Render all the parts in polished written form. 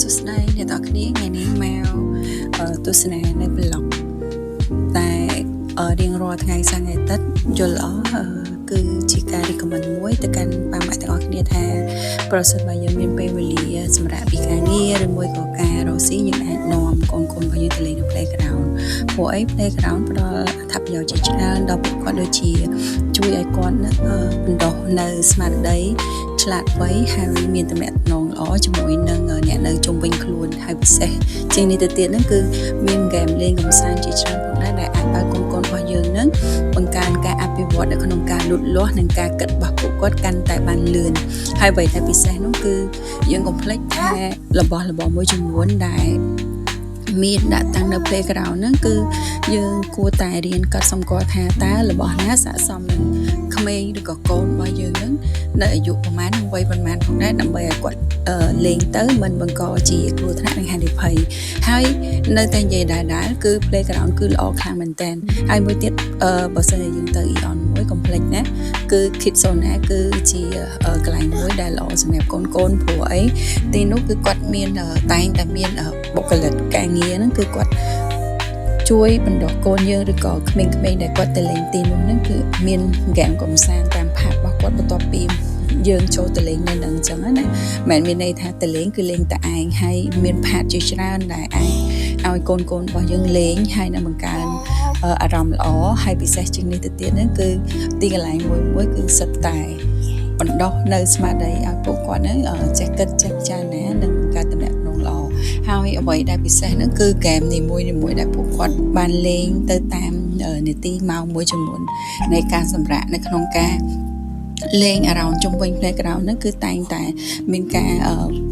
សួស្តីអ្នកទាំងគ្នាថ្ងៃនេះមកទស្សនានៅប្លុកតែរៀងរាល់ថ្ងៃសៅរ៍ថ្ងៃអាទិត្យយល់អស់គឺជាការ recommend មួយទៅកាន់ប៉ាម៉ាក់ទាំងអស់គ្នាថាប្រសិនបើយើងមានពេលវេលាសម្រាប់ពីការងារឬមួយក៏ការរកស៊ីយើងអាចនាំកូនរបស់យើងទៅលេងនៅ playground ព្រោះអី playground ផ្ដល់អត្ថប្រយោជន៍ជាច្រើនដល់ពួកគាត់ដូចជាជួយឲ្យគាត់បណ្ដុះនៅស្មារតីឆ្លាតវៃហើយមានទំនាក់ទំនងល្អជាមួយនឹងអ្នកនៅជុំវិញខ្លួនហើយពិសេសជាងនេះទៅទៀតហ្នឹងគឺមានហ្គេមលេងកម្សាន្តជាច្រើនផងដែរដែលអាចឲ្យកូនរបស់យើងហ្នឹងបង្កើនការអភិវឌ្ឍនៅក្នុងការលូតលាស់និងការគិតរបស់ពួកគាត់កាន់តែបានលឿនហើយអ្វីដែលពិសេសនោះគឺយើងកុំភ្លេចថារបស់មួយចំនួនដែលមានដាក់តាំងនៅ playground ហ្នឹងគឺយើងគួរតែរៀនកត់សម្គាល់ថាតើរបស់ណាស័ក្តិសមនឹងក្មេងឬក៏កូនរបស់យើងហ្នឹងនៅអាយុប្រហែលនិងវ័យប្រហែលផងដែរដើម្បីឲ្យគាត់លេងទៅមិនបង្កជាគ្រោះថ្នាក់និងហានិភ័យហើយនៅតែនិយាយដែរគឺ playground គឺល្អខ្លាំងមែនតើហើយមួយទៀតបើសិនជាយើងទៅ Eon មួយកុំភ្លេចណាគឺ Kidzona គឺជាកន្លែងមួយដែលល្អសម្រាប់កូនព្រោះអីទីនោះគឺគាត់មានតែងតែមានបុគ្គលិកការងារហ្នឹងគឺគាត់ជួយបណ្ដុះកូនយើងឬក៏ក្មេងៗដែលគាត់ទៅលេងទីនោះហ្នឹងគឺមានហ្គេមកំសាន្តតាមផាតរបស់គាត់បន្ទាប់ពីយើងចូលទៅលេងនៅនឹងអញ្ចឹងណាមិនមានន័យថាទៅលេងគឺលេងតែឯងហើយមានផាតជាច្រើនដែលអាចឲ្យកូនរបស់យើងលេងហើយនឹងបង្កើនអារម្មណ៍ល្អហើយពិសេសជាងនេះទៅទៀតហ្នឹងគឺទីកន្លែងមួយគឺសិតតែបណ្ដុះនៅស្មារតីឲ្យពួកគាត់ហ្នឹងចេះគិតចេះពិចារណានិងបង្កើតទំនាក់ទំនងល្អហើយអ្វីដែលពិសេសហ្នឹងគឺហ្គេមនីមួយដែលពួកគាត់បានលេងទៅតាមនីតិម៉ោងមួយចំនួននៃការសម្រាកនៅក្នុងការលេង around ជុំវិញ playground ហ្នឹងគឺតែងតែមានការ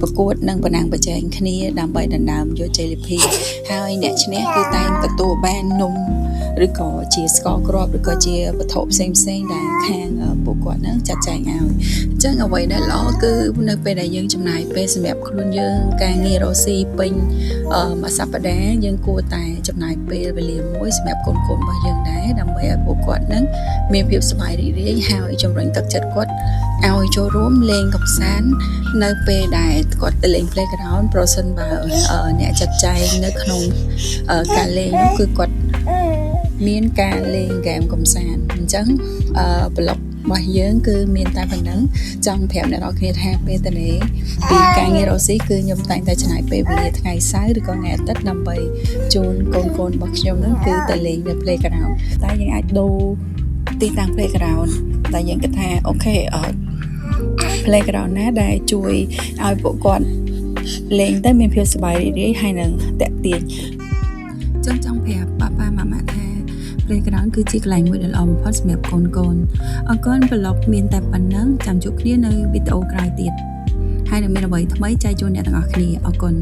ប្រកួតនិងប្រណាំងប្រជែងគ្នាដើម្បីដណ្ដើមយកជ័យលាភីហើយអ្នកឈ្នះគឺតែងទទួលបាននំឬក៏ជាស្ករគ្រាប់ឬក៏ជាវត្ថុផ្សេងដែលខាងពួកគាត់ហ្នឹងចាត់ចែងឲ្យអញ្ចឹងអ្វីដែលល្អគឺនៅពេលដែលយើងចំណាយពេលសម្រាប់ខ្លួនយើងការងាររកស៊ីពេញមួយសប្តាហ៍យើងគួរតែចំណាយពេលវេលាមួយសម្រាប់កូនរបស់យើងដែរដើម្បីឲ្យពួកគាត់ហ្នឹងមានភាពសប្បាយរីករាយហើយជំរុញទឹកចិត្តគាត់ឲ្យចូលរួមលេងកម្សាន្តនៅពេលដែលគាត់ទៅលេង playground ប្រសិនបើអ្នកចាត់ចែងនៅក្នុងការលេងនោះគឺគាត់មានការលេងហ្គេមកម្សាន្តអញ្ចឹងប្លុករបស់យើងគឺមានតែប៉ុណ្្នឹងចង់ប្រាប់អ្នកនរគ្នាថាពេលតនេពីការងាររកស៊ីគឺខ្ញុំតែងតែចំណាយពេលវេលាថ្ងៃសៅរ៍ឬក៏ថ្ងៃអាទិត្យដើម្បីជូនកូនរបស់ខ្ញុំហ្នឹងគឺទៅលេងនៅ playground តែយើងអាចដូរទីតាំង playground តែយើងគិតថាអូខេplayground ណាដែលជួយឲ្យពួកគាត់លេងទៅមានភាពសប្បាយរីករាយហើយនឹងតាក់ទាញចង់ប្រាប់ប៉ាម៉ាម៉ាថា playground គឺជាកន្លែងមួយដែលល្អបំផុតសម្រាប់កូនអរគុណប្លុកមានតែប៉ុណ្ណឹងចាំជួបគ្នានៅវីដេអូក្រោយទៀតហើយនឹងមានអ្វីថ្មីចែកជូនអ្នកទាំងអស់គ្នាអរគុណ